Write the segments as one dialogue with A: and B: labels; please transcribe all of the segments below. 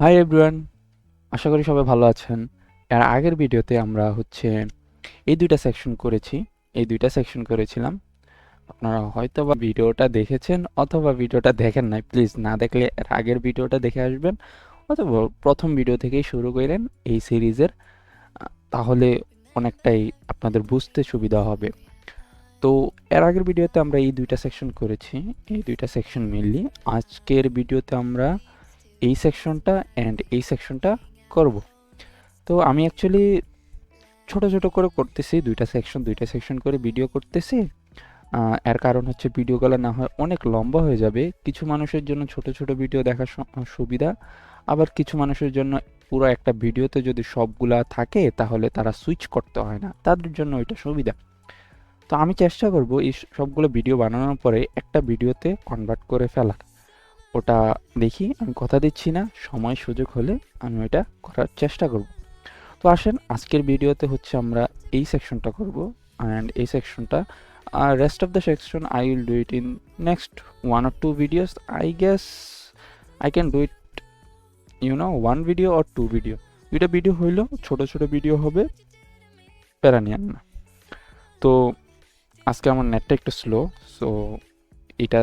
A: Hi everyone, আশা করি সবাই ভালো আছেন। এর আগের ভিডিওতে আমরা এই দুইটা সেকশন করেছি। এই দুইটা সেকশন করেছিলাম। আপনারা হয়তোবা ভিডিওটা দেখেছেন অথবা ভিডিওটা দেখেন নাই। প্লিজ না দেখলে এর আগের ভিডিওটা দেখে আসবেন অথবা প্রথম ভিডিও থেকেই শুরু করেন এই সিরিজের। তাহলে অনেকটাই আপনাদের বুঝতে সুবিধা হবে। তো এর আগের ভিডিওতে আমরা এই দুইটা সেকশন করেছি। এই দুইটা সেকশন মেইনলি আজকের ভিডিওতে আমরা এই সেকশনটা এন্ড এই সেকশনটা করব। তো আমি অ্যাকচুয়ালি ছোট ছোট করে করতেছি, দুইটা সেকশন করে ভিডিও করতেছি। এর কারণ হচ্ছে ভিডিওগুলো না হয় অনেক লম্বা হয়ে যাবে। কিছু মানুষের জন্য ছোট ছোট ভিডিও দেখা সুবিধা, আবার কিছু মানুষের জন্য পুরো একটা ভিডিওতে যদি সবগুলা থাকে তাহলে তারা সুইচ করতে হয় না, তাদের জন্য ওইটা সুবিধা। তো আমি চেষ্টা করব এই সবগুলো ভিডিও বানানোর পরে একটা ভিডিওতে কনভার্ট করে ফেলার। ওটা দেখি, আমি কথা দিচ্ছি না, সময় সুযোগ হলে আমি ওইটা করার চেষ্টা করব। তো আসেন আজকের ভিডিওতে আমরা এই সেকশনটা করব অ্যান্ড এই সেকশনটা rest of the section I will do it in next 1 or 2 videos. I guess I can do it one video or 2 video. দুইটা ভিডিও হইলেও ছোট ছোট ভিডিও হবে, প্যারা নিয়েন না। তো আজকে আমার নেটটা একটু স্লো, সো এটা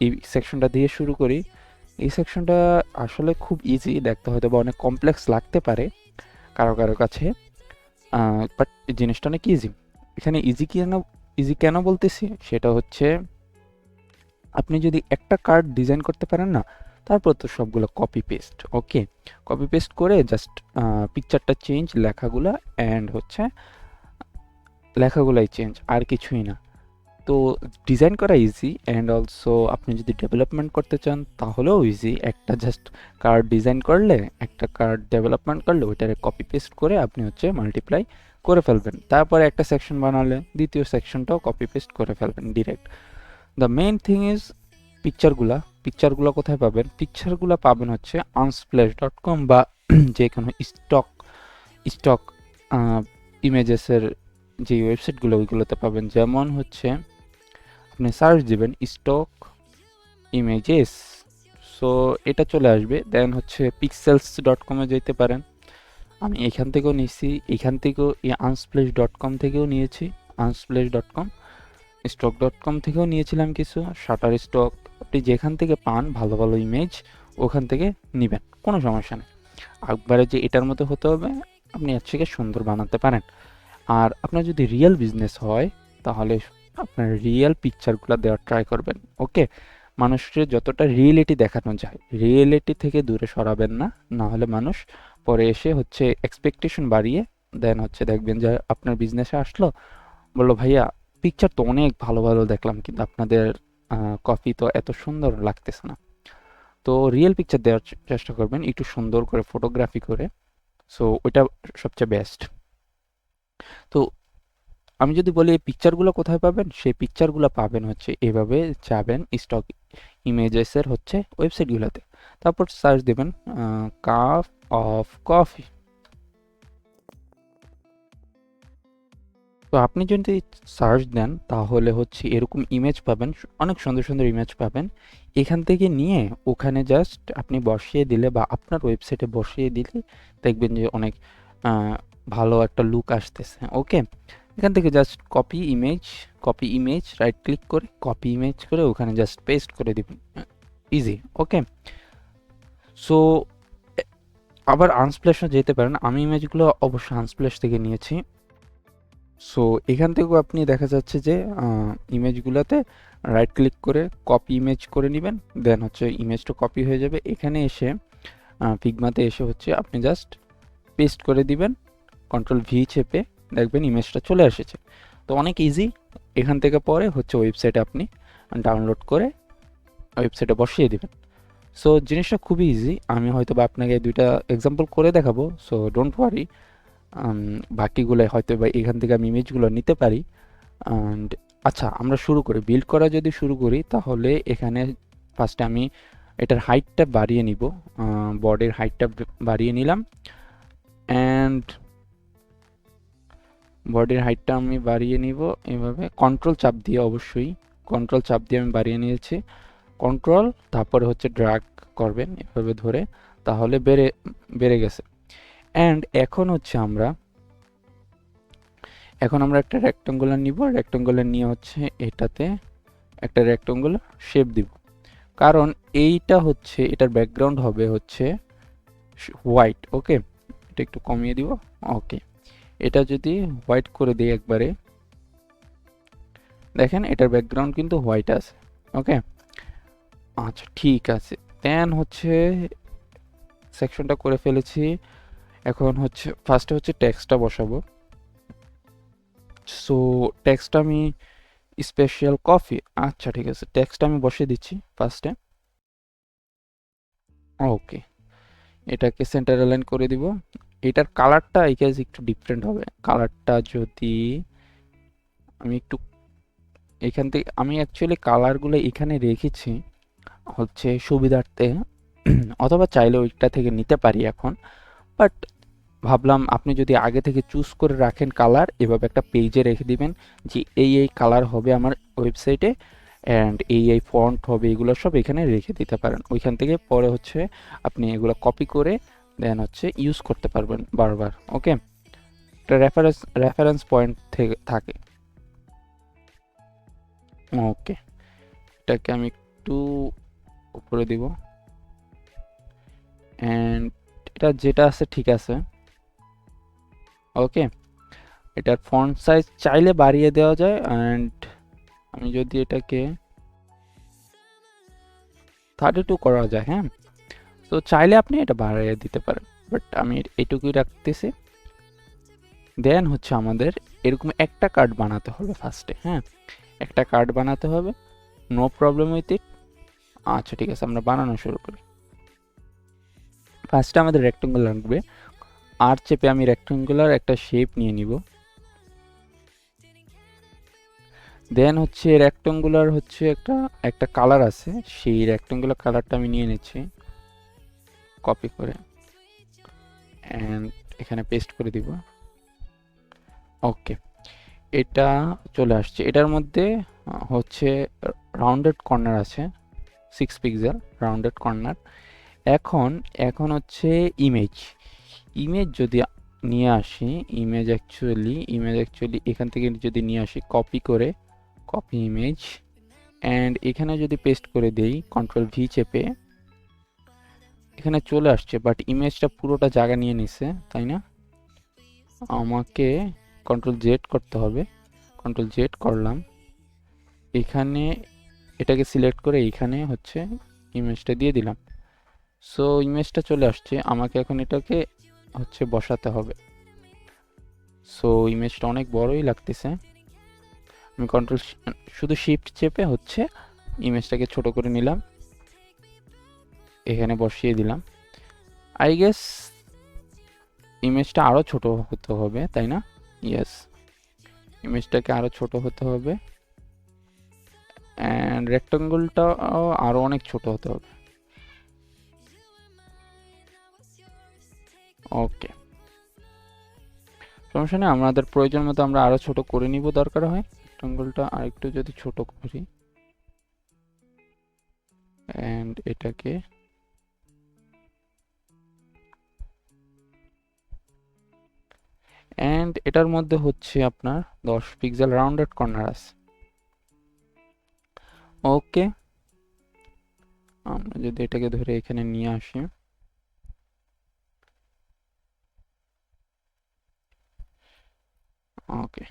A: এই সেকশনটা দিয়ে শুরু করি। এই সেকশনটা আসলে খুব ইজি, দেখতে হয়তো বা অনেক কমপ্লেক্স লাগতে পারে কারো কারো কাছে, বাট জিনিসটা অনেক ইজি। এখানে ইজি কেন বলতেছি সেটা হচ্ছে, আপনি যদি একটা কার্ড ডিজাইন করতে পারেন না, তারপর তো সবগুলো কপি পেস্ট। ওকে, কপি পেস্ট করে জাস্ট পিকচারটা চেঞ্জ, লেখাগুলাই চেঞ্জ, আর কিছুই না। তো ডিজাইন করা ইজি অ্যান্ড অলসো আপনি যদি ডেভেলপমেন্ট করতে চান তাহলেও ইজি। একটা কার্ড ডেভেলপমেন্ট করলে ওইটারে কপি পেস্ট করে আপনি মাল্টিপ্লাই করে ফেলবেন, তারপরে একটা সেকশন বানালে দ্বিতীয় সেকশনটাও কপি পেস্ট করে ফেলবেন direct. The main thing is পিকচারগুলো কোথায় পাবেন? পিকচারগুলো পাবেন unsplash.com বা যে কোনো স্টক ইমেজেসের যে ওয়েবসাইটগুলো ওইগুলোতে পাবেন। যেমন আপনি সার্চ দিবেন স্টক ইমেজেস, সো এটা চলে আসবে। দেন pixels.com-এ যেতে পারেন। আমি এখান থেকেও নিয়েছি, এখান থেকেও unsplash.com থেকেও নিয়েছি, unsplash.com, stock.com থেকেও নিয়েছিলাম কিছু, শাটার স্টক। আপনি যেখান থেকে পান ভালো ভালো ইমেজ ওখান থেকে নেবেন, কোনো সমস্যা নেই। একবারে যে এটার মতো হতে হবে আপনি এর থেকে সুন্দর বানাতে পারেন। আর আপনার যদি রিয়েল বিজনেস হয় তাহলে আপনার রিয়েল পিকচারগুলো দেওয়ার ট্রাই করবেন। ওকে, মানুষের যতটা রিয়েলিটি দেখানো যায় রিয়েলিটি থেকে দূরে সরাবেন না, না হলে মানুষ পরে এসে এক্সপেকটেশন বাড়িয়ে দেন দেখবেন যে আপনার বিজনেসে আসলো, বললো ভাইয়া পিকচার তো অনেক ভালো ভালো দেখলাম কিন্তু আপনাদের কপি তো এত সুন্দর লাগতেছে না। তো রিয়েল পিকচার দেওয়ার চেষ্টা করবেন একটু সুন্দর করে ফটোগ্রাফি করে, সো ওইটা সবচেয়ে বেস্ট। তো আমি যদি বলি এই পিকচারগুলো কোথায় পাবেন, সেই পিকচারগুলো পাবেন এভাবে যাবেন স্টক ইমেজেসের ওয়েবসাইটগুলোতে, তারপর সার্চ দেবেন কাপ অফ কফি। তো আপনি যদি সার্চ দেন তাহলে এরকম ইমেজ পাবেন, অনেক সুন্দর সুন্দর ইমেজ পাবেন। এখান থেকে নিয়ে ওখানে জাস্ট আপনি বসিয়ে দিলে বা আপনার ওয়েবসাইটে বসিয়ে দিলে দেখবেন যে অনেক ভালো একটা লুক আসতেছে। ওকে, এখান থেকে just copy image right click করে কপি ইমেজ করে ওখানে জাস্ট পেস্ট করে দিবেন, ইজি। ওকে, সো আবার আনস্প্ল্যাশও যেতে পারেন। আমি ইমেজগুলো অবশ্যই আনস্প্ল্যাশ থেকে নিয়েছি। সো এখান থেকেও আপনি দেখা যাচ্ছে যে ইমেজগুলোতে রাইট ক্লিক করে কপি ইমেজ করে নেবেন, দেন ইমেজটা কপি হয়ে যাবে। এখানে এসে ফিগমাতে এসে আপনি জাস্ট পেস্ট করে দিবেন, কন্ট্রোল V চেপে দেখবেন ইমেজটা চলে এসেছে। তো অনেক ইজি। এখান থেকে পরে ওয়েবসাইটে আপনি ডাউনলোড করে ওয়েবসাইটে বসিয়ে দিবেন। সো জিনিসটা খুবই ইজি। আমি হয়তো বা আপনাকে দুইটা এক্সাম্পল করে দেখাবো, সো ডোন্ট ওয়ারি। বাকিগুলো হয়তো বা এখান থেকে আমি ইমেজগুলো নিতে পারি। অ্যান্ড আচ্ছা, আমরা শুরু করি। বিল্ড করা যদি শুরু করি তাহলে এখানে ফার্স্টে আমি এটার হাইটটা বাড়িয়ে নিব, বডির হাইটটা বাড়িয়ে নিলাম অ্যান্ড বডির হাইটটা আমি বাড়িয়ে নিব এভাবে কন্ট্রোল চাপ দিয়ে, অবশ্যই কন্ট্রোল চাপ দিয়ে আমি বাড়িয়ে নিয়েছি। কন্ট্রোল তারপরে ড্র্যাগ করবেন এভাবে ধরে, তাহলে বেড়ে বেড়ে গেছে। অ্যান্ড এখন হচ্ছে আমরা একটা রেক্ট্যাঙ্গুলার নিব, রেক্ট্যাঙ্গুলার নিয়ে হচ্ছে এটাতে একটা রেক্ট্যাঙ্গুলার শেপ দিব। কারণ এইটা হচ্ছে এটার ব্যাকগ্রাউন্ড হবে হচ্ছে হোয়াইট। ওকে, এটা একটু কমিয়ে দিব। ওকে, এটা যদি হোয়াইট করে দিই একবারে, দেখেন এটার ব্যাকগ্রাউন্ড কিন্তু হোয়াইট আছে। ওকে, আচ্ছা ঠিক আছে। দেন হচ্ছে সেকশনটা করে ফেলেছি। এখন হচ্ছে ফার্স্টে হচ্ছে টেক্সটটা বসাবো। সো টেক্সটটা আমি স্পেশাল কফি, আচ্ছা ঠিক আছে, টেক্সটটা আমি বসিয়ে দিচ্ছি ফার্স্টে। ওকে, এটাকে সেন্টার অ্যালাইন করে দিব। এটার কালারটা এই কাজ একটু ডিফারেন্ট হবে। কালারটা যদি আমি একটু এখান থেকে, আমি অ্যাকচুয়ালি কালারগুলো এখানে রেখেছি হচ্ছে সুবিধার্থে, অথবা চাইলে ওইটা থেকে নিতে পারি এখন, বাট ভাবলাম আপনি যদি আগে থেকে চুজ করে রাখেন কালার, এভাবে একটা পেজে রেখে দিবেন যে এই কালার হবে আমার ওয়েবসাইটে, অ্যান্ড এই ফন্ট হবে, এগুলো সব এখানে রেখে দিতে পারেন। ওইখান থেকে পরে হচ্ছে আপনি এগুলো কপি করে দেন হচ্ছে ইউজ করতে পারবেন বারবার। ওকে, একটা রেফারেন্স পয়েন্ট থেকে থাকে। ওকে, এটাকে আমি একটু উপরে দিব, অ্যান্ড এটা যেটা আছে ঠিক আছে। ওকে, এটার ফন্ট সাইজ চাইলে বাড়িয়ে দেওয়া যায়, অ্যান্ড আমি যদি এটাকে 32 করা যায়, হ্যাঁ, তো চাইলে আপনি এটা বাড়িয়ে দিতে পারেন, বাট আমি এটুকুই রাখতেছি। দেন হচ্ছে আমাদের এরকম একটা কার্ড বানাতে হবে ফার্স্টে। হ্যাঁ, একটা কার্ড বানাতে হবে, নো প্রবলেম উইথ ইট। আচ্ছা ঠিক আছে, আমরা বানানো শুরু করি। ফার্স্টে আমাদের রেক্টেঙ্গুলার লাগবে, আর চেপে আমি রেক্টেঙ্গুলার একটা শেপ নিয়ে নিব। দেন হচ্ছে রেক্টেঙ্গুলার হচ্ছে একটা কালার আছে, সেই রেক্টেঙ্গুলার কালারটা আমি নিয়ে নিচ্ছি কপি করে, অ্যান্ড এখানে পেস্ট করে দিব। ওকে, এটা চলে আসছে। এটার মধ্যে হচ্ছে রাউন্ডেড কর্নার আছে, 6 পিক্সেল রাউন্ডেড কর্নার। এখন হচ্ছে ইমেজ যদি নিয়ে আসি, ইমেজ অ্যাকচুয়ালি এখান থেকে যদি নিয়ে আসি কপি ইমেজ, অ্যান্ড এখানে যদি পেস্ট করে দেই কন্ট্রোল ভি চেপে, এখানে চলে আসছে, বাট ইমেজটা পুরোটা জায়গা নিয়ে নিছে, তাই না? আমাকে কন্ট্রোল জেড করতে হবে। কন্ট্রোল জেড করলাম, এখানে এটাকে সিলেক্ট করে এখানে হচ্ছে ইমেজটা দিয়ে দিলাম। সো ইমেজটা চলে আসছে, আমাকে এখন এটাকে হচ্ছে বসাতে হবে। সো ইমেজটা অনেক বড়ই লাগতেছে, আমি কন্ট্রোল শুধু শিফট চেপে হচ্ছে ইমেজটাকে ছোট করে নিলাম, এখানে বসিয়ে দিলাম। আই গেস ইমেজটা আরও ছোট হতে হবে, তাই না? ইয়েস, ইমেজটাকে আরও ছোট হতে হবে, অ্যান্ড রেক্টাঙ্গুলটাও আরও অনেক ছোট হতে হবে। ওকে, সমস্যা নেই, আমাদের প্রয়োজন মতো আমরা আরও ছোট করে নিব দরকার হয়। রেক্টাঙ্গুলটা আরেকটু যদি ছোট করি, অ্যান্ড এটাকে এটার মধ্যে হচ্ছে আপনার 10 পিক্সেল রাউন্ডেড কর্নার আছে। ওকে, আমরা যদি এটাকে ধরে এখানে নিয়ে আসি, ওকে,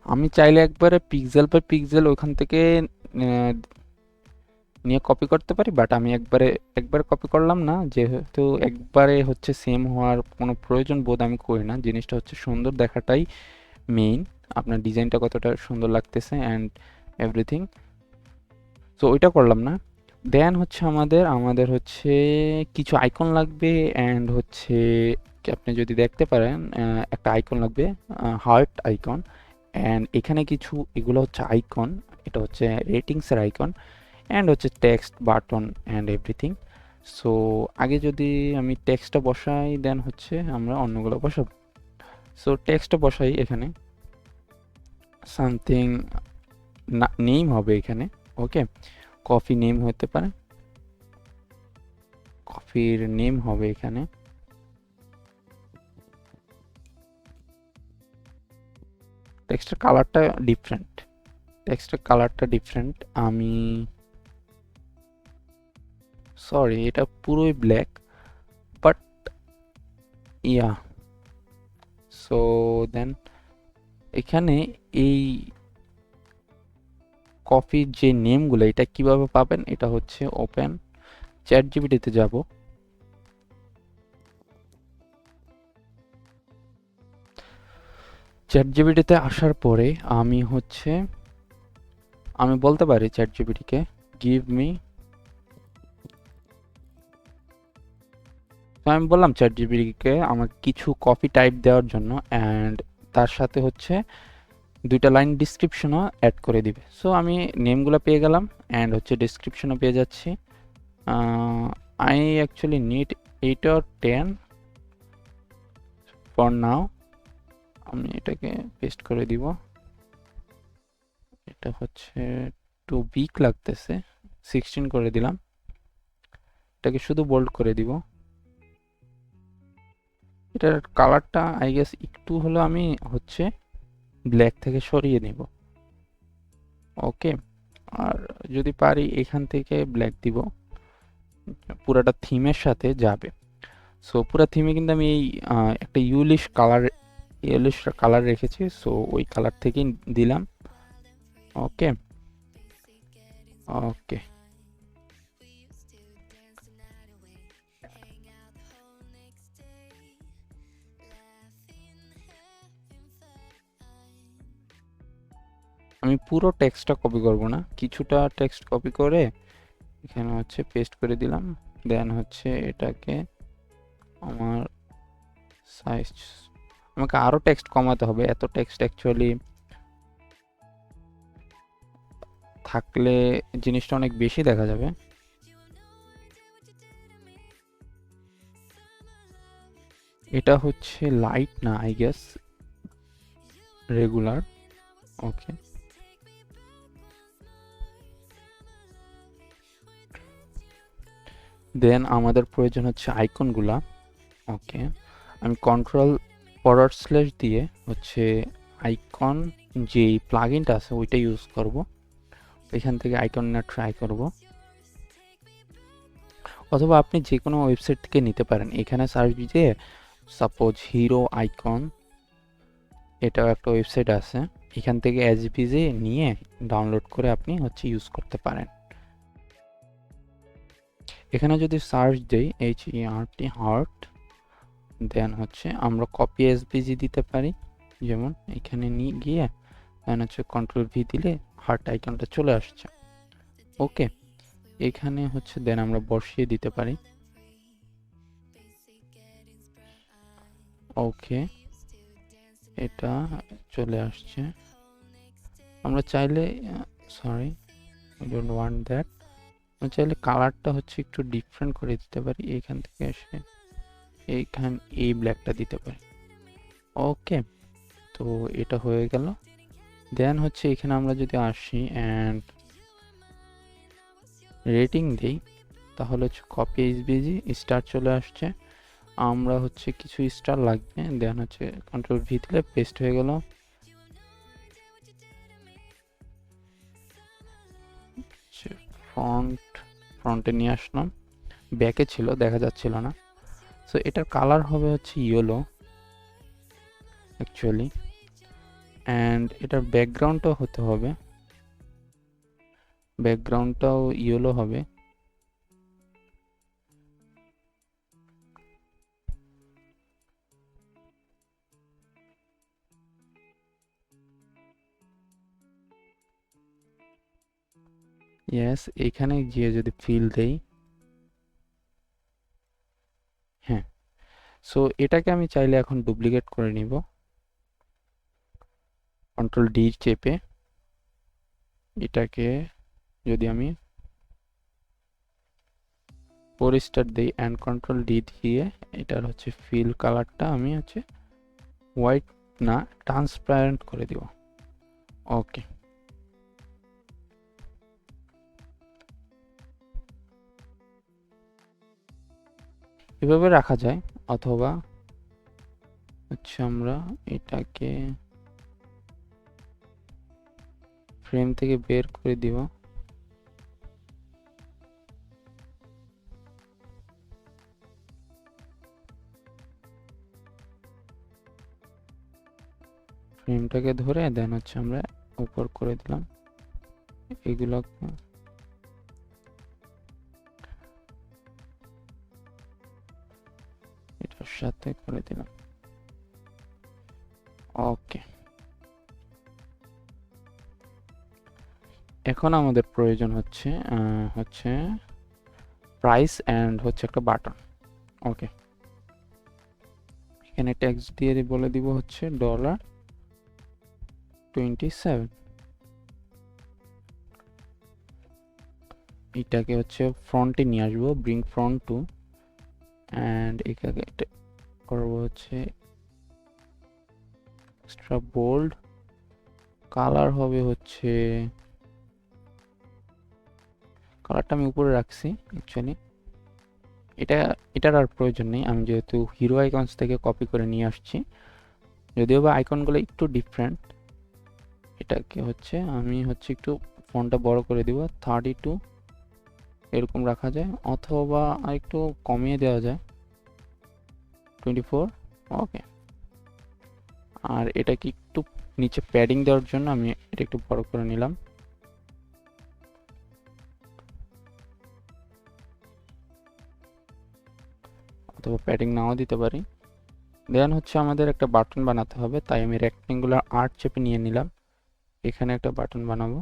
A: আমি চাইলে একবারে পিক্সেল বাই পিক্সেল ওখান থেকে নিয়ে কপি করতে পারি, বাট আমি একবারে কপি করলাম না, যেহেতু একবারে হচ্ছে সেম হওয়ার কোনো প্রয়োজন বোধ আমি করি না। জিনিসটা হচ্ছে সুন্দর দেখাটাই মেইন, আপনার ডিজাইনটা কতটা সুন্দর লাগতেছে অ্যান্ড এভরিথিং। সো ওইটা করলাম না। দেন হচ্ছে আমাদের হচ্ছে কিছু আইকন লাগবে, অ্যান্ড হচ্ছে আপনি যদি দেখতে পারেন একটা আইকন লাগবে, হার্ট আইকন, অ্যান্ড এখানে কিছু এগুলো হচ্ছে আইকন, এটা হচ্ছে রেটিংসের আইকন, অ্যান্ড হচ্ছে text button and everything. So আগে যদি আমি টেক্সটটা বসাই দেন হচ্ছে আমরা অন্যগুলো বসাবো। সো টেক্সটটা বসাই, এখানে সামথিং নেম হবে এখানে। ওকে, কফি নেম হতে পারে, কফির নেম হবে এখানে। টেক্সটের কালারটা ডিফারেন্ট, টেক্সটের কালারটা ডিফারেন্ট। আমি সরি, এটা পুরোই black, but yeah. So then এখানে এই কফির যে নেমগুলো, এটা কিভাবে পাবেন? এটা হচ্ছে ওপেন চ্যাট জিপিটিতে যাব। চ্যাট জিপিটিতে আসার পরে আমি বলতে পারি চ্যাট জিপিটিকে গিভ মি, আমি বললাম চ্যাট জিপিটিকে আমাকে কিছু কপি টাইপ দেওয়ার জন্য, অ্যান্ড তার সাথে হচ্ছে 2টা লাইন ডিসক্রিপশনও অ্যাড করে দিবে। সো আমি নেমগুলো পেয়ে গেলাম, অ্যান্ড হচ্ছে ডিসক্রিপশনও পেয়ে যাচ্ছি। I actually need 8 or 10 for now. আমি এটাকে পেস্ট করে দিব। এটা হচ্ছে টু উইক লাগতেছে, 16 করে দিলাম। এটাকে শুধু বোল্ড করে দিব। এটার কালারটা আই গেস একটু হলো আমি হচ্ছে ব্ল্যাক থেকে সরিয়ে নেব। ওকে, আর যদি পারি এখান থেকে ব্ল্যাক দিব, পুরাটা থিমের সাথে যাবে। সো পুরা থিমে কিন্তু আমি এই একটা ইউলিশ কালার রেখেছি, সো ওই কালার থেকেই দিলাম। ওকে ওকে, আমি পুরো টেক্সটটা কপি করব না, কিছুটা টেক্সট কপি করে এখানে হচ্ছে পেস্ট করে দিলাম। দেন হচ্ছে এটাকে আমার সাইজ, আমাকে আরো টেক্সট কমাতে হবে, এত টেক্সট অ্যাকচুয়ালি থাকলে জিনিসটা অনেক বেশি দেখা যাবে। এটা হচ্ছে লাইট না, আই গেস রেগুলার। ওকে, দেন আমাদের প্রয়োজন হচ্ছে আইকনগুলা। ওকে, আমি কন্ট্রোল ফরওয়ার্ড স্ল্যাশ দিয়ে হচ্ছে আইকন যে প্লাগইনটা আছে ওইটা ইউজ করব। এখান থেকে আইকন না ট্রাই করব, অথবা আপনি যে কোনো ওয়েবসাইট থেকে নিতে পারেন। এখানে সার্চ দিয়ে সাপোজ হিরো আইকন, এটাও একটা ওয়েবসাইট আছে, এখান থেকে এসভিজে নিয়ে ডাউনলোড করে আপনি হচ্ছে ইউজ করতে পারেন। এখানে যদি সার্চ দেই HERT হার্ট, দেন হচ্ছে আমরা কপি এসভিজি দিতে পারি, যেমন এখানে নিয়ে গিয়ে দেন হচ্ছে কন্ট্রোল ভি দিলে হার্ট আইকনটা চলে আসছে। ওকে, এখানে হচ্ছে দেন আমরা বসিয়ে দিতে পারি। ওকে, এটা চলে আসছে। আমরা চাইলে sorry, I don't want that. আমরা চাইলে কালারটা হচ্ছে একটু ডিফারেন্ট করে দিতে পারি, এখান থেকে এসে এইখান এই ব্ল্যাকটা দিতে পারি। ওকে, তো এটা হয়ে গেল। দেন হচ্ছে এখানে আমরা যদি আসি অ্যান্ড রেটিং দিই, তাহলে হচ্ছে কপি এইচবিজি স্টার চলে আসছে। আমরা হচ্ছে কিছু স্টার লাগবে, দেন হচ্ছে কন্ট্রোল ভি দিলে পেস্ট হয়ে গেল। ফ্রন্টে নিয়ে আসলাম, ব্যাকে ছিল দেখা যাচ্ছিল না। সো এটার কালার হবে হচ্ছে ইয়েলো অ্যাকচুয়ালি, অ্যান্ড এটার ব্যাকগ্রাউন্ডটাও হতে হবে, ব্যাকগ্রাউন্ডটাও ইয়েলো হবে। ইয়েস, এখানে গিয়ে যদি ফিল দেই, হ্যাঁ। সো এটাকে আমি চাইলে এখন ডুপ্লিকেট করে নিব, কন্ট্রোল ডি চেপে এটাকে যদি আমি 4 স্টার দিই অ্যান্ড কন্ট্রোল ডি দিয়ে এটার হচ্ছে ফিল কালারটা আমি হচ্ছে হোয়াইট না ট্রান্সপারেন্ট করে দিব। ওকে, এভাবে রাখা যায়, অথবা হচ্ছে আমরা এটাকে ফ্রেম থেকে বের করে দিব। ফ্রেমটাকে ধরে দেন হচ্ছে আমরা উপর করে দিলাম এগুলো এটার সাথে করে দিলাম। ওকে, এখন আমাদের প্রয়োজন হচ্ছে প্রাইস এন্ড হচ্ছে একটা বাটন। ওকে, এখানে টেক্সট দিয়ে বলে দিব হচ্ছে $27। এটাকে হচ্ছে ফ্রন্টে নিয়ে আসবো, ব্রিং ফ্রন্ট টু, এন্ড এটাকে করবো হচ্ছে এক্সট্রা বোল্ড, কালার হবে হচ্ছে, কালারটা আমি উপরে রাখছি অ্যাকচুয়ালি, এটার আর প্রয়োজন নেই, আমি যেহেতু হিরো আইকনস থেকে কপি করে নিয়ে আসছি, যদিও বা আইকনগুলো একটু ডিফারেন্ট। এটাকে হচ্ছে আমি হচ্ছে একটু ফন্টটা বড় করে দিব, 32 এরকম রাখা যায়, অথবা আর একটু কমিয়ে দেওয়া যায় 24। ওকে, আর এটাকে একটু নিচে প্যাডিং দেওয়ার জন্য আমি এটা একটু বড় করে নিলাম। অথবা প্যাডিং নাও দিতে পারি। দেন হচ্ছে আমাদের একটা বাটন বানাতে হবে, তাই আমি রেক্টেঙ্গুলার আর্ট চেপে নিয়ে নিলাম, এখানে একটা বাটন বানাবো।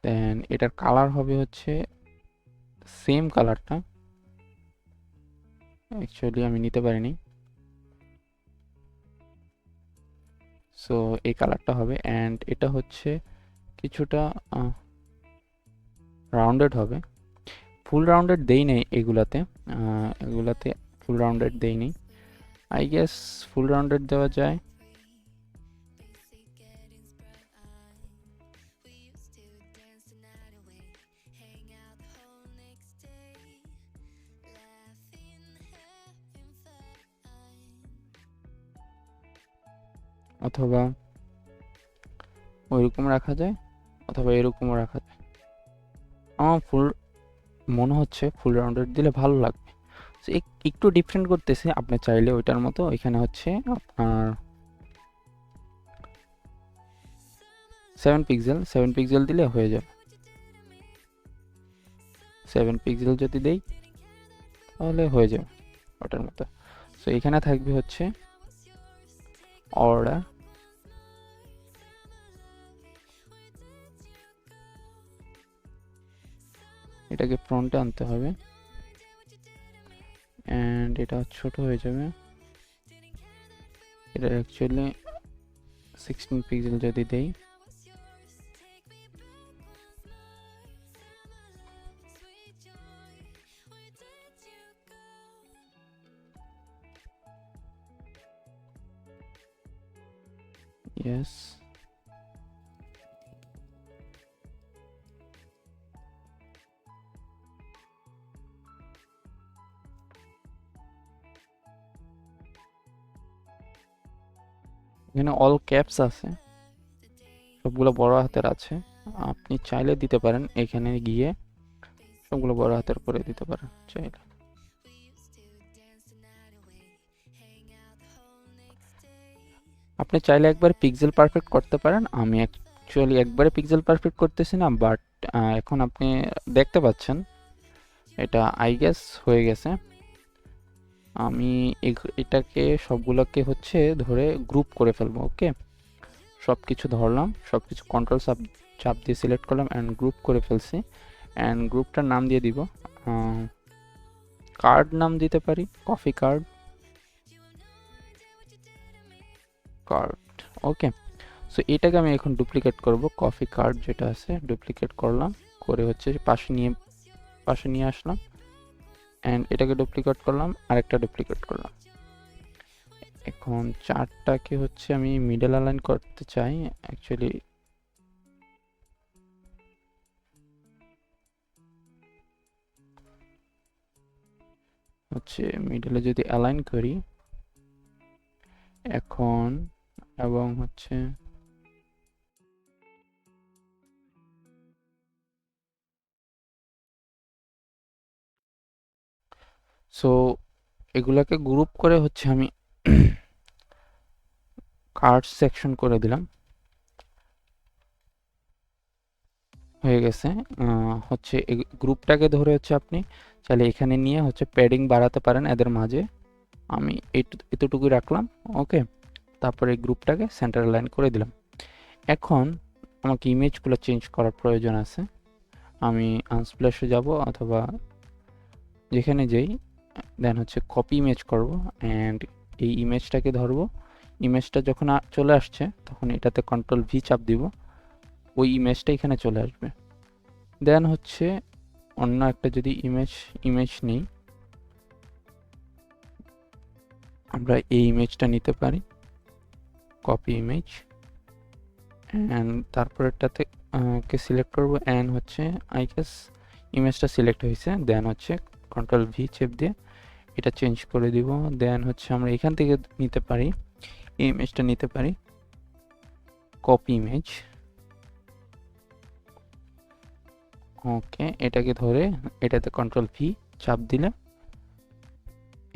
A: দেন এটার কালার হবে হচ্ছে সেম কালারটা, অ্যাকচুয়ালি আমি নিতে পারিনি, সো এই কালারটা হবে, অ্যান্ড এটা হচ্ছে কিছুটা রাউন্ডেড হবে। ফুল রাউন্ডেড দেই নেই এগুলাতে, ফুল রাউন্ডেড দেই নেই, আই গেস ফুল রাউন্ডেড দেওয়া যায়। অথবা ওইরকম রাখা যায়, অথবা এরকমও রাখা যায়। আমার মনে হচ্ছে ফুল রাউন্ডেড দিলে ভালো লাগবে, একটু ডিফারেন্ট করতেছে, আপনি চাইলে ওইটার মতো এখানে হচ্ছে আপনার 7 পিক্সেল দিলে হয়ে যাবে। 7 পিক্সেল যদি দেই তাহলে হয়ে যাবে ওটার মতো। সো এখানে থাকবে হচ্ছে অর্ডার, এটাকে ফ্রন্টে আনতে হবে, এন্ড এটা ছোট হয়ে যাবে, এটা অ্যাকচুয়ালি 16 পিক্সেল যদি দেই, ইয়েস, এখানে অল ক্যাপস আছে, সবগুলো বড় হাতের আছে, আপনি চাইলে দিতে পারেন, এখানে গিয়ে সবগুলো বড় হাতের করে দিতে পারেন চাইলে। আপনি চাইলে একবার পিক্সেল পারফেক্ট করতে পারেন, আমি অ্যাকচুয়ালি একবারে পিক্সেল পারফেক্ট করতেছি না, বাট এখন আপনি দেখতে পাচ্ছেন এটা আই গেস হয়ে গেছে। আমি এটাকে সবগুলোকে হচ্ছে ধরে গ্রুপ করে ফেলবো। ওকে, সব কিছু ধরলাম, সব কিছু কন্ট্রোল চাপ দিয়ে সিলেক্ট করলাম অ্যান্ড গ্রুপ করে ফেলছি, অ্যান্ড গ্রুপটার নাম দিয়ে দিব কার্ড নাম দিতে পারি, কফি কার্ড। ওকে, সো এটাকে আমি এখন ডুপ্লিকেট করব, কফি কার্ড যেটা আছে ডুপ্লিকেট করলাম, করে হচ্ছে পাশে নিয়ে আসলাম, অ্যান্ড এটাকে ডুপ্লিকেট করলাম, আরেকটা ডুপ্লিকেট করলাম। এখন চারটাকে হচ্ছে আমি মিডল অ্যালাইন করতে চাই অ্যাকচুয়ালি। হচ্ছে মিডলে যদি অ্যালাইন করি এখন, এবং হচ্ছে সো এগুলাকে গ্রুপ করে হচ্ছে আমি কার্ড সেকশন করে দিলাম, হয়ে গেছে। হচ্ছে গ্রুপটাকে ধরে হচ্ছে আপনি চাইলে এখানে নিয়ে হচ্ছে প্যাডিং বাড়াতে পারেন এদের মাঝে। আমি এতটুকুই রাখলাম, ওকে। তারপরে এই গ্রুপটাকে সেন্টার লাইন করে দিলাম। এখন আমাকে ইমেজগুলো চেঞ্জ করার প্রয়োজন আছে। আমি আনস্প্ল্যাশে যাব অথবা যেখানে যাই, দেন হচ্ছে কপি ইমেজ করব, অ্যান্ড এই ইমেজটাকে ধরবো। ইমেজটা যখন চলে আসছে তখন এটাতে কন্ট্রোল ভি চাপ দিব, ওই ইমেজটা এখানে চলে আসবে। দেন হচ্ছে অন্য একটা যদি ইমেজ নেই, আমরা এই ইমেজটা নিতে পারি, কপি ইমেজ, অ্যান্ড তারপরেরটাতে কে সিলেক্ট করব, অ্যান্ড হচ্ছে আই গেস ইমেজটা সিলেক্ট হয়েছে। দেন হচ্ছে কন্ট্রোল ভি চেপ দিয়ে এটা চেঞ্জ করে দিব। দেন হচ্ছে আমরা এখান থেকে নিতে পারি, এই ইমেজটা নিতে পারি, কপি ইমেজ, ওকে। এটাকে ধরে এটাতে কন্ট্রোল ভি চাপ দিলে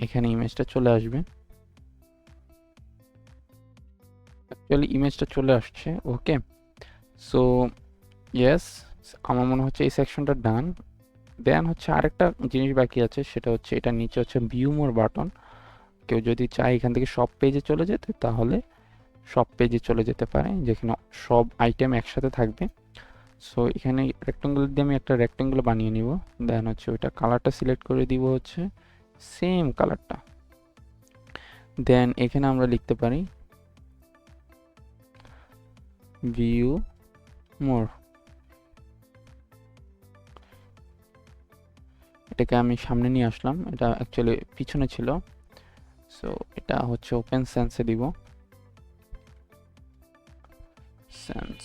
A: এখানে ইমেজটা চলে আসবে। অ্যাকচুয়ালি ইমেজটা চলে আসছে, ওকে। সো ইয়েস, আমার মনে হচ্ছে এই সেকশনটা ডান। দেন হচ্ছে আরেকটা জিনিস বাকি আছে, সেটা হচ্ছে এটা নিচে হচ্ছে ভিউ মোর বাটন। কেউ যদি চায় এখান থেকে সব পেজে চলে যেতে, তাহলে সব পেজে চলে যেতে পারে, যেখানে সব আইটেম একসাথে থাকবে। সো এখানে রেক্টেঙ্গুলার দিয়ে আমি একটা রেক্টেঙ্গুলার বানিয়ে নিব। দেন হচ্ছে ওইটা কালারটা সিলেক্ট করে দিব হচ্ছে সেম কালারটা। দেন এখানে আমরা লিখতে পারি ভিউ মোর। এটাকে আমি সামনে নিয়ে আসলাম, এটা অ্যাকচুয়ালি পিছনে ছিল। সো এটা হচ্ছে ওপেন সেন্সে দিব, সেন্স।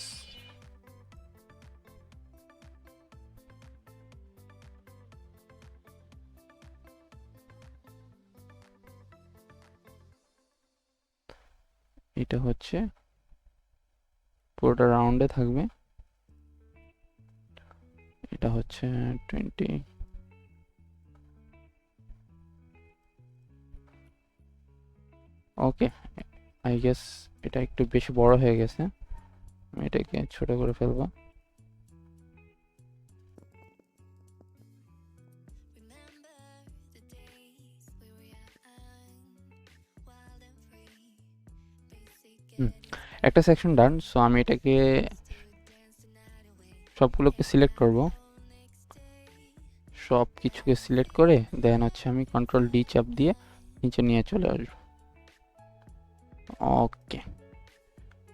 A: এটা হচ্ছে পুরোটা রাউন্ডে থাকবে। এটা হচ্ছে 20, ওকে। আই গেস এটা একটু বেশি বড় হয়ে গেছে, আমি এটাকে ছোট করে ফেলবো। একটা সেকশন ডান। সো আমি এটাকে সবগুলোকে সিলেক্ট করব, সব কিছুকে সিলেক্ট করে দেন হচ্ছে আমি কন্ট্রোল ডি চাপ দিয়ে নিচে নিয়ে চলে আসবো, ওকে।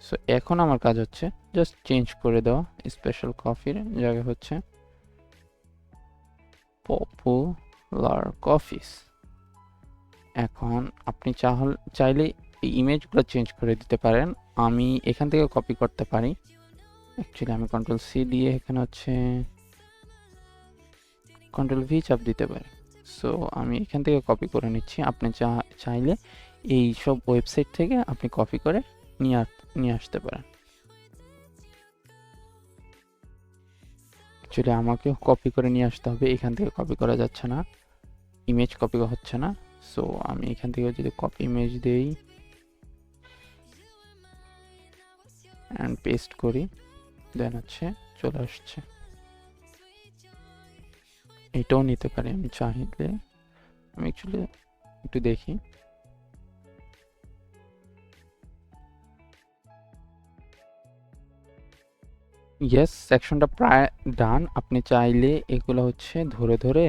A: সো এখন আমার কাজ হচ্ছে জাস্ট চেঞ্জ করে দেওয়া, স্পেশাল কফির জায়গায় হচ্ছে পপুলার কফিস। এখন আপনি চাইলে এই ইমেজগুলো চেঞ্জ করে দিতে পারেন। আমি এখান থেকে কপি করতে পারি, অ্যাকচুয়ালি আমি কন্ট্রোল সি দিয়ে এখানে হচ্ছে কন্ট্রোল ভি চাপ দিতে পারি। সো আমি এখান থেকে কপি করে নিচ্ছি। আপনি চাইলে এই সব ওয়েবসাইট থেকে আপনি কপি করে নিয়ে আসতে পারেন। অ্যাকচুয়ালি আমাকেও কপি করে নিয়ে আসতে হবে, এখান থেকে কপি করা যাচ্ছে না, ইমেজ কপি হচ্ছে না। সো আমি এখান থেকে যদি কপি ইমেজ দেই অ্যান্ড পেস্ট করি, দেন হচ্ছে চলে আসছে। এটাও নিতে পারি আমি চাইলে, আমি অ্যাকচুয়ালি একটু দেখি। ইয়েস, সেকশনটা প্রায় ডান। আপনি চাইলে এগুলো হচ্ছে ধরে ধরে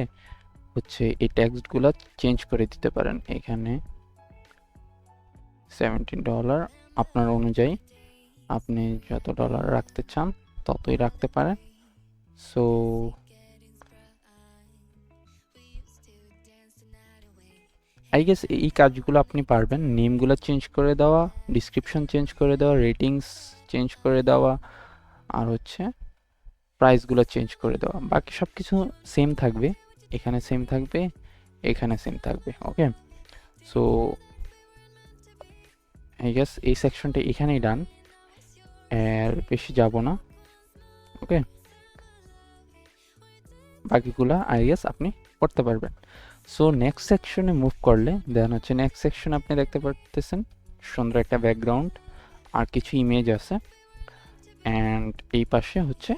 A: হচ্ছে এই টেক্সটগুলো চেঞ্জ করে দিতে পারেন। এখানে $17 আপনার অনুযায়ী আপনি যত ডলার রাখতে চান ততই রাখতে পারেন। সো আই গেস এই কাজগুলো আপনি পারবেন, নেমগুলো চেঞ্জ করে দেওয়া, ডিসক্রিপশন চেঞ্জ করে দেওয়া, রেটিংস চেঞ্জ করে দেওয়া, আর হচ্ছে প্রাইসগুলো চেঞ্জ করে দেওয়া। বাকি সব কিছু সেম থাকবে, এখানে সেম থাকবে, এখানে সেম থাকবে। ওকে, সো আই গেস এই সেকশনটা এখানেই ডান, আর বেশি যাব না। ওকে, বাকিগুলো আই গেস আপনি করতে পারবেন। সো নেক্সট সেকশনে মুভ করলে দেন হচ্ছে নেক্সট সেকশন আপনি দেখতে পারতেছেন সুন্দর একটা ব্যাকগ্রাউন্ড আর কিছু ইমেজ আছে, অ্যান্ড এই পাশে হচ্ছে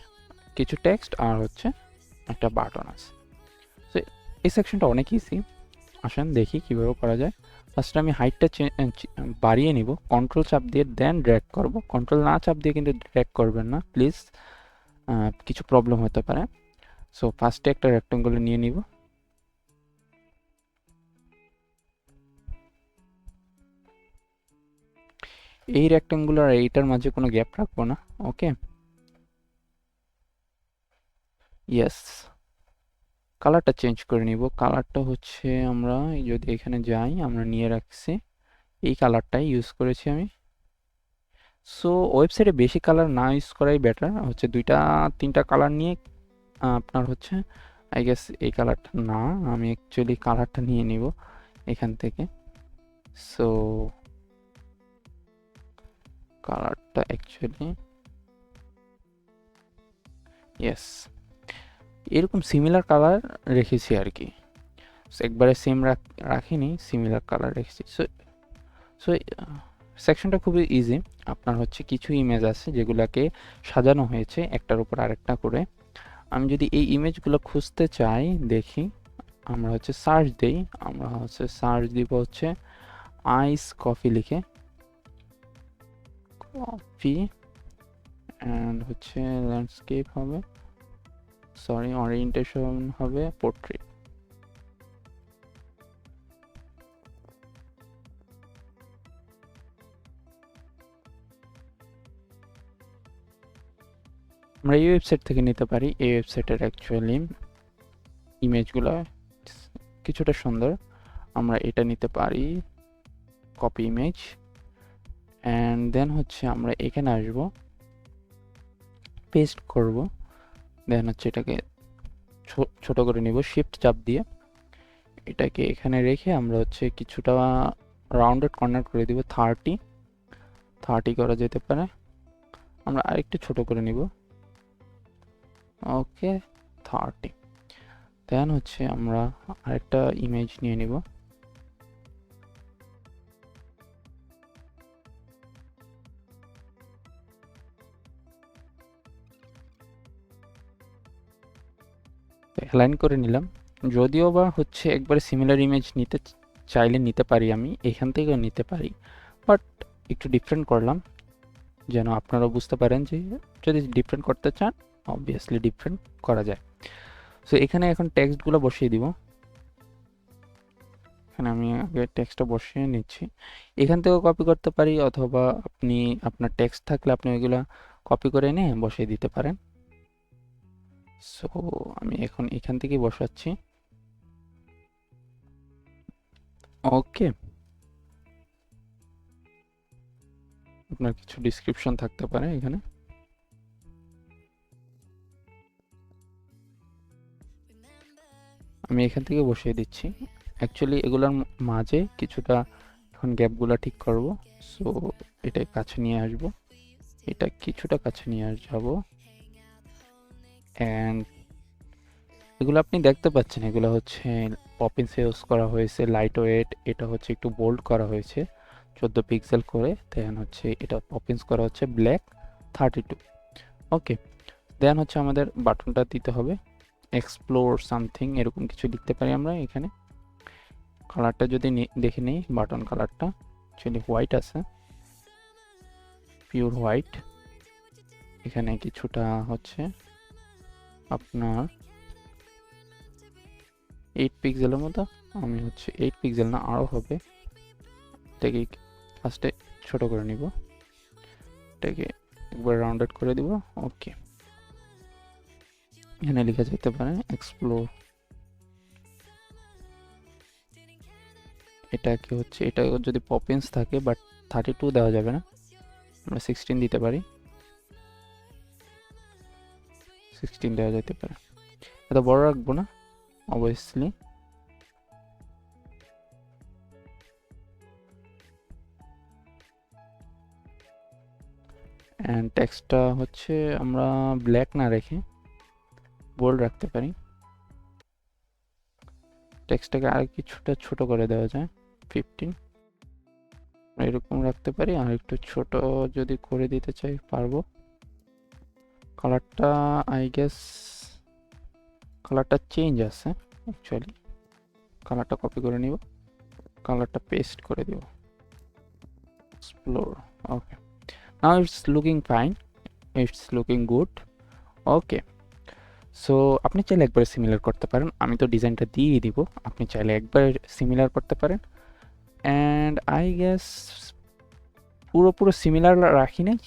A: কিছু টেক্সট আর হচ্ছে একটা বাটন আছে। সো এই সেকশনটা অনেক ইজি, আসেন দেখি কিভাবে করা যায়। ফার্স্টে আমি হাইটটা বাড়িয়ে নিব, কন্ট্রোল চাপ দিয়ে দেন ড্র্যাগ করব। কন্ট্রোল না চাপ দিয়ে কিন্তু ড্র্যাগ করবেন না প্লিজ, কিছু প্রবলেম হতে পারে। সো ফার্স্টে একটা রেক্টেঙ্গল নিয়ে নিব, এই রেক্টেঙ্গল আর এইটার মাঝে কোনো গ্যাপ রাখবো না। ওকে, ইয়েস, কালারটা চেঞ্জ করে নিব। কালারটা হচ্ছে আমরা যদি এখানে যাই, আমরা নিয়ে রাখছি এই কালারটাই ইউজ করেছি আমি। সো ওয়েবসাইটে বেশি কালার না ইউজ করাই বেটার, হচ্ছে 2-3টা কালার নিয়ে আপনার হচ্ছে আই গেস এই কালারটা না, আমি অ্যাকচুয়ালি কালারটা নিয়ে নিব এখান থেকে। সো কালারটা অ্যাকচুয়ালি ইয়েস, এরকম সিমিলার কালার রেখেছি আর কি, একবারে সেম রাখিনি, সিমিলার কালার রেখেছি। সো সো সেকশনটা খুবই ইজি। আপনার হচ্ছে কিছু ইমেজ আছে যেগুলোকে সাজানো হয়েছে একটার উপর আরেকটা করে। আমি যদি এই ইমেজগুলো খুঁজতে চাই, দেখি, আমরা হচ্ছে সার্চ দেই, আমরা হচ্ছে সার্চ দিব হচ্ছে আইস কফি লিখে, কফি, অ্যান্ড হচ্ছে ল্যান্ডস্কেপ হবে, সরি ওরিয়েন্টেশন হবে পোর্ট্রেট। আমরা এই ওয়েবসাইট থেকে নিতে পারি, এই ওয়েবসাইটের অ্যাকচুয়ালি ইমেজগুলো কিছুটা সুন্দর, আমরা এটা নিতে পারি, কপি ইমেজ, অ্যান্ড দেন হচ্ছে আমরা এখানে আসব, পেস্ট করব, দেন হচ্ছে এটাকে ছোট করে নিব শিফট চাপ দিয়ে, এটাকে এখানে রেখে আমরা হচ্ছে কিছুটা রাউন্ডেড কর্নার করে দিব, 30 করা যেতে পারে, আমরা আরেকটু ছোট করে নিব। ওকে, 30, দেন হচ্ছে আমরা আরেকটা ইমেজ নিয়ে নিব, অ্যালাইন করে নিলাম। যদিও বা হচ্ছে একবারে সিমিলার ইমেজ নিতে চাইলে নিতে পারি, আমি এখান থেকেও নিতে পারি, বাট একটু ডিফারেন্ট করলাম যেন আপনারা বুঝতে পারেন যে যদি ডিফারেন্ট করতে চান অবভিয়াসলি ডিফারেন্ট করা যায়। সো এখানে এখন টেক্সটগুলো বসিয়ে দিব, এখানে আমি আগে টেক্সটটা বসিয়ে নিচ্ছি, এখান থেকেও কপি করতে পারি, অথবা আপনি আপনার টেক্সট থাকলে আপনি ওইগুলা কপি করে এনে বসিয়ে দিতে পারেন। সো আমি এখন এখান থেকেই বসাচ্ছি। ওকে, আপনার কিছু ডিসক্রিপশন থাকতে পারে এখানে, আমি এখান থেকে বসিয়ে দিচ্ছি। অ্যাকচুয়ালি এগুলোর মাঝে কিছুটা এখন গ্যাপগুলো ঠিক করব। সো এটা কাছে নিয়ে আসব, এটা কিছুটা কাছে নিয়ে যাব, অ্যান্ড এগুলো আপনি দেখতে পাচ্ছেন এগুলো হচ্ছে পপিন্স ইউজ করা হয়েছে, লাইট ওয়েট, এটা হচ্ছে একটু বোল্ড করা হয়েছে 14 পিক্সেল করে, দেন হচ্ছে এটা পপিন্স করা হচ্ছে ব্ল্যাক 32। ওকে, দেন হচ্ছে আমাদের বাটনটা দিতে হবে এক্সপ্লোর সামথিং, এরকম কিছু লিখতে পারি আমরা এখানে। কালারটা যদি দেখে নেই, বাটন কালারটা অ্যাকচুয়ালি হোয়াইট আছে, পিওর হোয়াইট, এখানে কিছুটা হচ্ছে আপনার 8 পিক্সেলের মতো, আমি হচ্ছে 8 পিক্সেল না আরও হবে, এটাকে ফার্স্টে ছোট করে নিব, এটাকে একবার রাউন্ডেড করে দিব। ওকে, এখানে লেখা যেতে পারে এক্সপ্লোর। এটা কি হচ্ছে, এটা যদি পপিন্স থাকে বাট 32 দেওয়া যাবে না, আমরা 16 দিতে পারি, 16 দেওয়া যেতে পারে। এত বড় রাখবো না অবভিয়াসলি। অ্যান্ড টেক্সটটা হচ্ছে আমরা ব্ল্যাক না রেখে বোল্ড রাখতে পারি। টেক্সটটাকে আর কিছুটা ছোট করে দেওয়া যায়, 15 এরকম রাখতে পারি। আর একটু ছোট যদি করে দিতে চাই পারবো। কালারটা আই গেস কালারটা চেঞ্জ আছে অ্যাকচুয়ালি, কালারটা কপি করে নিব, কালারটা পেস্ট করে দিব, explore. Okay, now it's looking fine, it's looking good. Okay, so আপনি চাইলে একবার সিমিলার করতে পারেন, আমি তো ডিজাইনটা দিয়ে দিব, আপনি চাইলে একবার সিমিলার করতে পারেন। অ্যান্ড আই গেস পুরো সিমিলার রাখি নাই,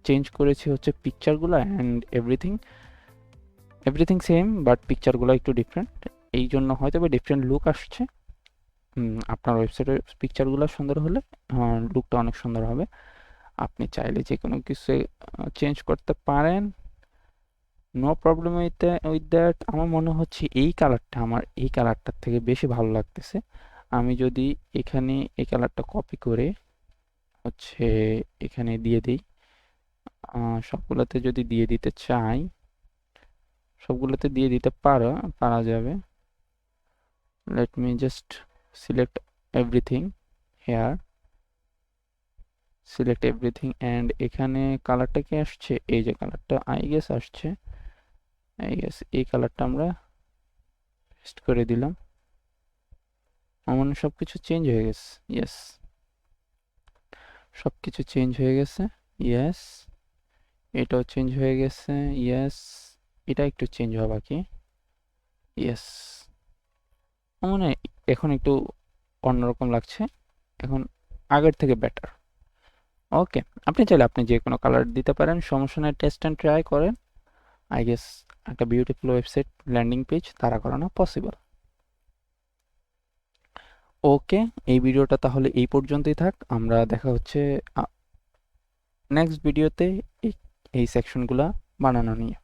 A: চেঞ্জ করেছি হচ্ছে পিকচারগুলো অ্যান্ড এভরিথিং সেম, বাট পিকচারগুলো একটু ডিফারেন্ট, এই জন্য হয়তো বা ডিফারেন্ট লুক আসছে। আপনার ওয়েবসাইটের পিকচারগুলো সুন্দর হলে লুকটা অনেক সুন্দর হবে। আপনি চাইলে যে কোনো কিছু চেঞ্জ করতে পারেন, নো প্রবলেম উইথ দ্যাট। আমার মনে হচ্ছে আমার এই কালারটার থেকে বেশি ভালো লাগতেছে। আমি যদি এখানে এই কালারটা কপি করে হচ্ছে এখানে দিয়ে দিই, সবগুলোতে যদি দিয়ে দিতে চাই, সবগুলোতে দিয়ে দিতে পারা যাবে। Let me just select everything here, select everything and এখানে কালারটা কি আসছে, এই যে কালারটা আই গেস আসছে, আই গেস এই কালারটা আমরা পেস্ট করে দিলাম। আমার সব কিছু চেঞ্জ হয়ে গেছে, ইয়েস, সব কিছু চেঞ্জ হয়ে গেছে, ইয়েস, এটাও চেঞ্জ হয়ে গেছে, ইয়েস, এটা একটু চেঞ্জ হওয়া বাকি, ইয়েস। মানে এখন একটু অন্যরকম লাগছে, এখন আগের থেকে বেটার। ওকে, আপনি চাইলে আপনি যে কোনো কালার দিতে পারেন, সমস্যা নেই, টেস্ট অ্যান্ড ট্রাই করেন। আই গেস একটা বিউটিফুল ওয়েবসাইট ল্যান্ডিং পেজ তারা করানো পসিবল। ওকে, এই ভিডিওটা তাহলে এই পর্যন্তই থাক, আমরা দেখা হচ্ছে নেক্সট ভিডিওতে এই সেকশনগুলো বানানো নিয়ে।